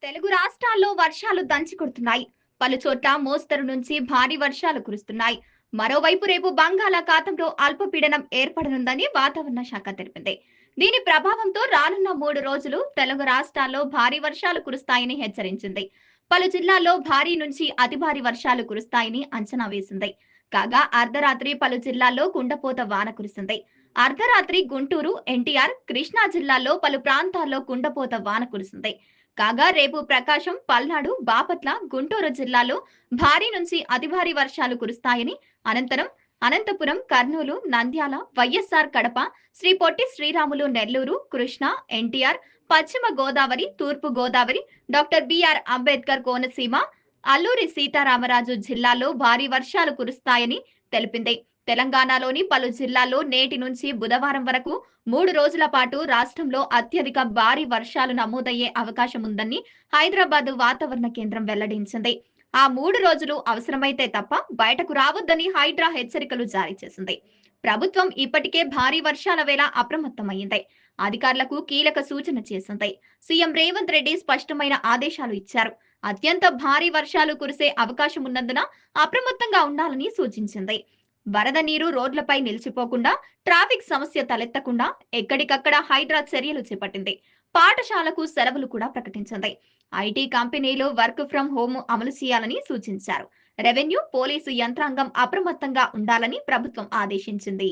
తెలుగు రాష్ట్రాల్లో వర్షాలు దంచి కొడుతున్నాయి. పలు చోట్ల మోస్తరు నుంచి భారీ వర్షాలు కురుస్తున్నాయి. మరోవైపు రేపు బంగాళాఖాతంలో అల్పపీడనం ఏర్పడనుందని వాతావరణ శాఖ తెలిపింది. దీని ప్రభావంతో రానున్న 3 రోజులు తెలుగు రాష్ట్రాల్లో భారీ వర్షాలు కురుస్తాయని హెచ్చరించింది. పలు జిల్లాల్లో భారీ నుంచి అతి భారీ వర్షాలు కురుస్తాయని అంచనా వేసింది. కాగా అర్ధరాత్రి పలు జిల్లాల్లో కుండపోత వాన కురిసింది. అర్ధరాత్రి గుంటూరు, ఎన్టీఆర్, కృష్ణా జిల్లాల్లో పలు ప్రాంతాల్లో కుండపోత వాన కురిసింది. కాగా రేపు ప్రకాశం, పల్నాడు, బాపట్ల, గుంటూరు జిల్లాలో భారీ నుంచి అతి భారీ వర్షాలు కురుస్తాయని, అనంతపురం, కర్నూలు, నంద్యాల, వైఎస్ఆర్ కడప, శ్రీ పొట్టి శ్రీరాములు నెల్లూరు, కృష్ణా, ఎన్టీఆర్, పశ్చిమ గోదావరి, తూర్పు గోదావరి, డాక్టర్ బిఆర్ అంబేద్కర్ కోనసీమ, అల్లూరి సీతారామరాజు జిల్లాలో భారీ వర్షాలు కురుస్తాయని తెలిపింది. తెలంగాణలోని పలు జిల్లాల్లో నేటి నుంచి బుధవారం వరకు 3 రోజుల పాటు రాష్ట్రంలో అత్యధిక భారీ వర్షాలు నమోదయ్యే అవకాశం ఉందని హైదరాబాద్ వాతావరణ కేంద్రం వెల్లడించింది. ఆ 3 రోజులు అవసరమైతే తప్ప బయటకు రావద్దని హైడ్రా హెచ్చరికలు జారీ చేసింది. ప్రభుత్వం ఇప్పటికే భారీ వర్షాల వేళ అప్రమత్తమైంది. అధికారులకు కీలక సూచన చేసింది. సీఎం రేవంత్ రెడ్డి స్పష్టమైన ఆదేశాలు ఇచ్చారు. అత్యంత భారీ వర్షాలు కురిసే అవకాశం ఉన్నందున అప్రమత్తంగా ఉండాలని సూచించింది. వరద నీరు రోడ్లపై నిలిచిపోకుండా, ట్రాఫిక్ సమస్య తలెత్తకుండా ఎక్కడికక్కడ హైడ్రా చర్యలు చేపట్టింది. పాఠశాలకు సెలవులు కూడా ప్రకటించింది. ఐటీ కంపెనీలు వర్క్ ఫ్రం హోం అమలు చేయాలని సూచించారు. రెవెన్యూ, పోలీసు యంత్రాంగం అప్రమత్తంగా ఉండాలని ప్రభుత్వం ఆదేశించింది.